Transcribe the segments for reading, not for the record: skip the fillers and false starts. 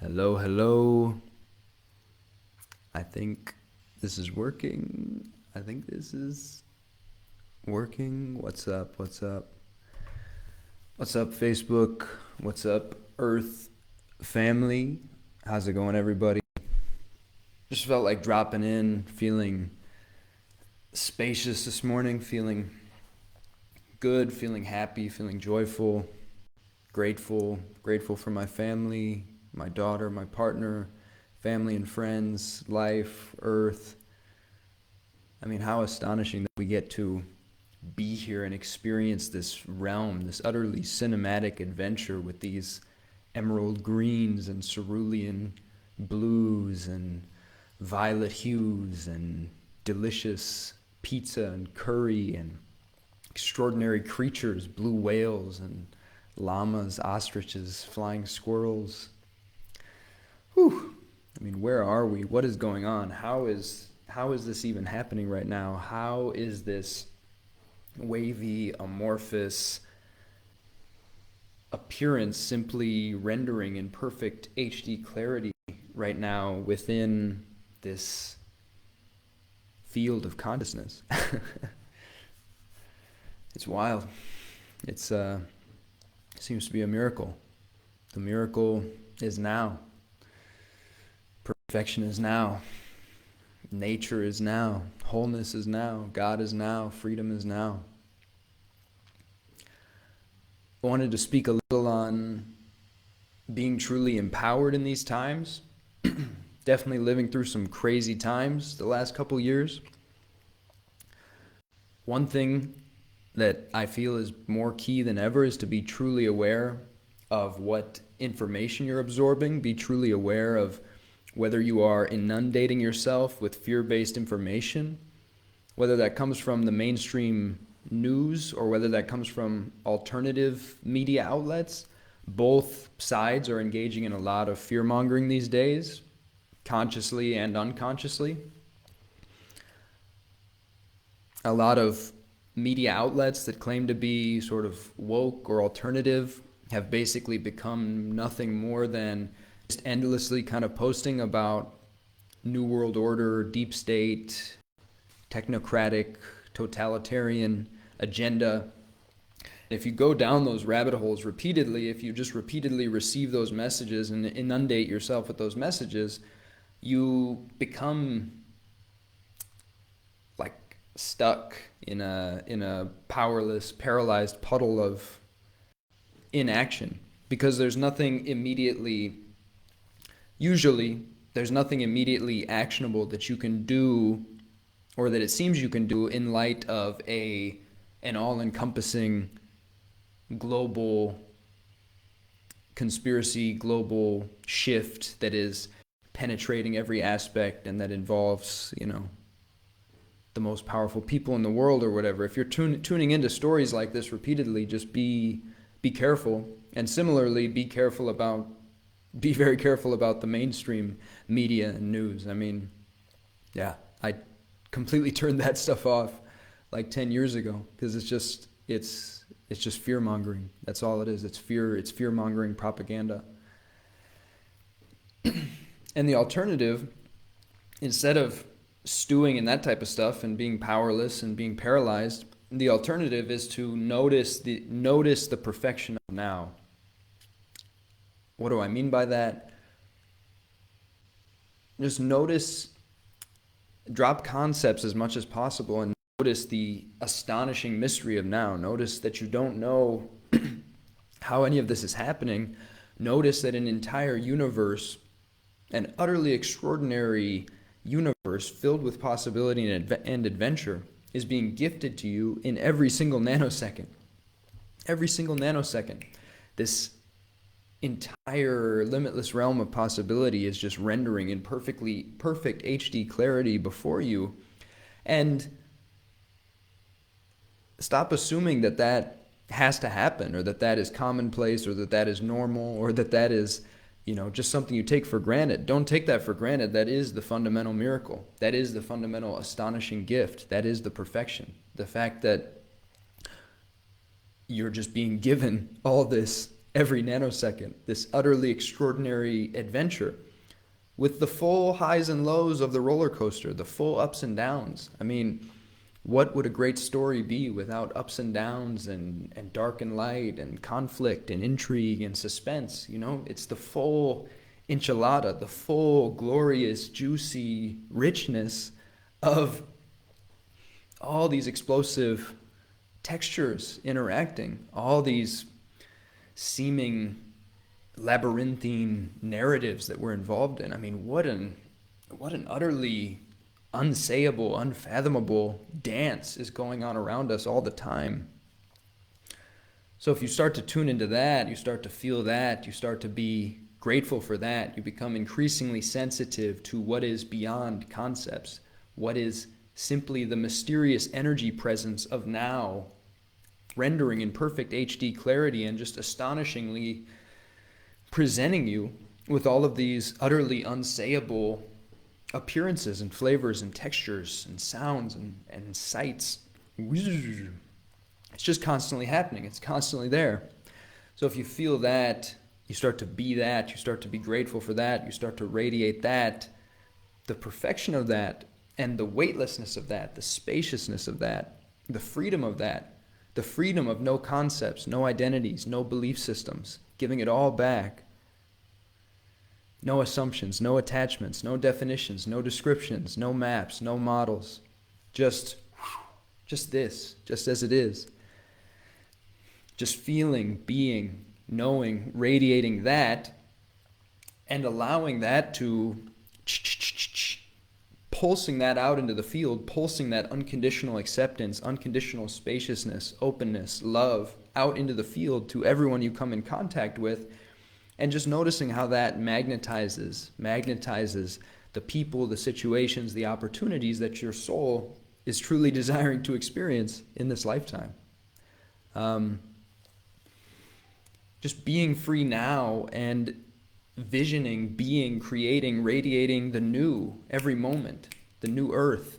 Hello, hello. I think this is working. I think this is working. What's up? What's up? What's up, Facebook? What's up, Earth family? How's it going, everybody? Just felt like dropping in, feeling spacious this morning, feeling good, feeling happy, feeling joyful, grateful for my family, my daughter, my partner, family and friends, life, Earth. I mean, how astonishing that we get to be here and experience this realm, this utterly cinematic adventure with these emerald greens and cerulean blues and violet hues and delicious pizza and curry and extraordinary creatures, blue whales and llamas, ostriches, flying squirrels. Whew. I mean, where are we? What is going on? How is this even happening right now? How is this wavy, amorphous appearance simply rendering in perfect HD clarity right now within this field of consciousness? It's wild. It's seems to be a miracle. The miracle is now. Perfection is now. Nature is now. Wholeness is now. God is now. Freedom is now. I wanted to speak a little on being truly empowered in these times. Definitely living through some crazy times the last couple years. One thing that I feel is more key than ever is to be truly aware of what information you're absorbing. Be truly aware of whether you are inundating yourself with fear-based information, whether that comes from the mainstream news or whether that comes from alternative media outlets. Both sides are engaging in a lot of fear-mongering these days, consciously and unconsciously. A lot of media outlets that claim to be sort of woke or alternative have basically become nothing more than just endlessly kind of posting about New World Order, deep state, technocratic, totalitarian agenda. If you go down those rabbit holes repeatedly, if you just repeatedly receive those messages and inundate yourself with those messages, you become like stuck in a powerless, paralyzed puddle of inaction, because there's nothing immediately actionable that you can do, or that it seems you can do, in light of an all-encompassing global conspiracy, global shift that is penetrating every aspect and that involves, the most powerful people in the world or whatever. If you're tuning into stories like this repeatedly, just be careful. And similarly, be very careful about the mainstream media and news. I mean, yeah, I completely turned that stuff off like 10 years ago, because it's just fear mongering. That's all it is. It's fear mongering propaganda. And the alternative, instead of stewing in that type of stuff and being powerless and being paralyzed, the alternative is to notice the perfection of now. What do I mean by that? Just drop concepts as much as possible and notice the astonishing mystery of now. Notice that you don't know how any of this is happening. Notice that an entire universe, an utterly extraordinary universe filled with possibility and adventure, is being gifted to you in every single nanosecond. Every single nanosecond. This entire limitless realm of possibility is just rendering in perfect HD clarity before you. And stop assuming that has to happen, or that is commonplace, or that is normal, or that is, just something you take for granted. Don't take that for granted. That is the fundamental miracle. That is the fundamental astonishing gift. That is the perfection. The fact that you're just being given all this every nanosecond, this utterly extraordinary adventure with the full highs and lows of the roller coaster, the full ups and downs. I mean, what would a great story be without ups and downs and dark and light and conflict and intrigue and suspense? You know, it's the full enchilada, the full glorious, juicy richness of all these explosive textures interacting, all these seeming labyrinthine narratives that we're involved in. I mean, what an utterly unsayable, unfathomable dance is going on around us all the time. So if you start to tune into that, you start to feel that, you start to be grateful for that, you become increasingly sensitive to what is beyond concepts, what is simply the mysterious energy presence of now, rendering in perfect HD clarity and just astonishingly presenting you with all of these utterly unsayable appearances and flavors and textures and sounds and sights. It's just constantly happening. It's constantly there. So if you feel that, you start to be that, you start to be grateful for that, you start to radiate that, the perfection of that, and the weightlessness of that, the spaciousness of that, the freedom of that, the freedom of no concepts, no identities, no belief systems, giving it all back. No assumptions, no attachments, no definitions, no descriptions, no maps, no models. Just this, just as it is. Just feeling, being, knowing, radiating that, and allowing that to pulsing that out into the field, pulsing that unconditional acceptance, unconditional spaciousness, openness, love out into the field to everyone you come in contact with, and just noticing how that magnetizes the people, the situations, the opportunities that your soul is truly desiring to experience in this lifetime. Just being free now and visioning, being, creating, radiating the new every moment, the new earth,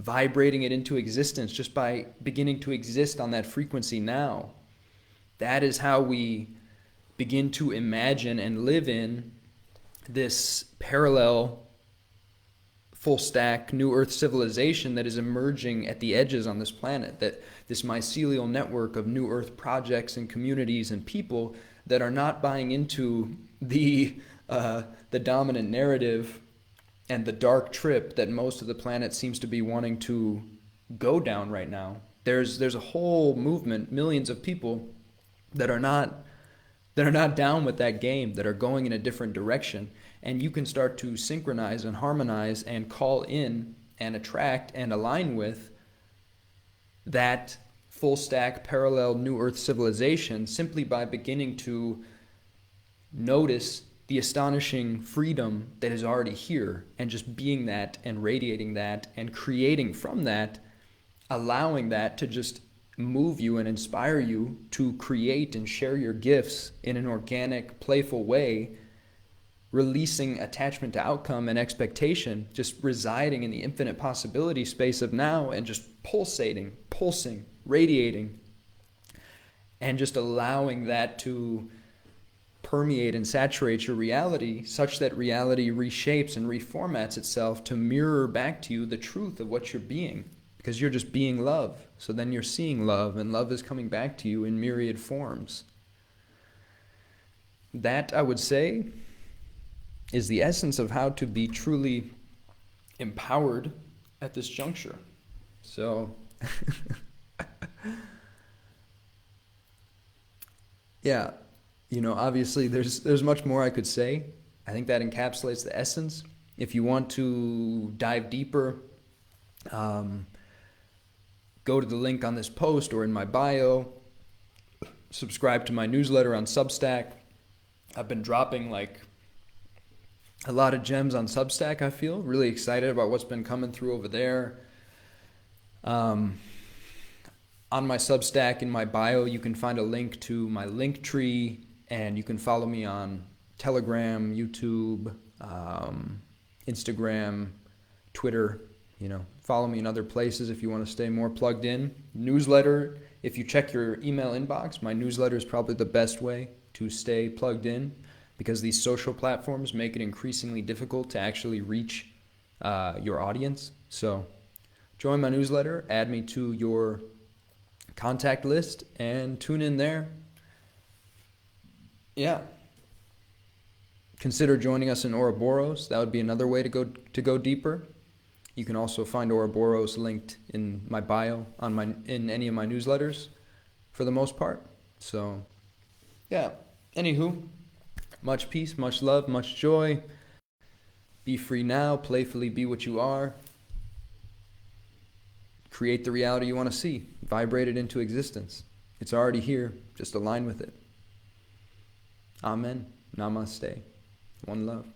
vibrating it into existence just by beginning to exist on that frequency now. That is how we begin to imagine and live in this parallel full stack new earth civilization that is emerging at the edges on this planet, that this mycelial network of new earth projects and communities and people that are not buying into the dominant narrative and the dark trip that most of the planet seems to be wanting to go down right now. There's a whole movement, millions of people that are not down with that game, that are going in a different direction. And you can start to synchronize and harmonize and call in and attract and align with that full stack parallel new earth civilization simply by beginning to notice the astonishing freedom that is already here and just being that and radiating that and creating from that, allowing that to just move you and inspire you to create and share your gifts in an organic, playful way, releasing attachment to outcome and expectation, just residing in the infinite possibility space of now and just pulsing, radiating, and just allowing that to permeate and saturate your reality such that reality reshapes and reformats itself to mirror back to you the truth of what you're being. Because you're just being love. So then you're seeing love, and love is coming back to you in myriad forms. That, I would say, is the essence of how to be truly empowered at this juncture. So, yeah, obviously there's much more I could say. I think that encapsulates the essence. If you want to dive deeper, go to the link on this post or in my bio. Subscribe to my newsletter on Substack. I've been dropping a lot of gems on Substack, I feel. Really excited about what's been coming through over there. On my Substack, in my bio, you can find a link to my link tree, and you can follow me on Telegram, YouTube, Instagram, Twitter. Follow me in other places if you want to stay more plugged in. Newsletter If you check your email inbox, my newsletter is probably the best way to stay plugged in, because these social platforms make it increasingly difficult to actually reach your audience. So join my newsletter, add me to your contact list, and tune in there. Yeah. Consider joining us in Ouroboros. That would be another way to go deeper. You can also find Ouroboros linked in my bio in any of my newsletters for the most part. So, yeah. Anywho, much peace, much love, much joy. Be free now, playfully be what you are. Create the reality you want to see. Vibrate it into existence. It's already here. Just align with it. Amen. Namaste. One love.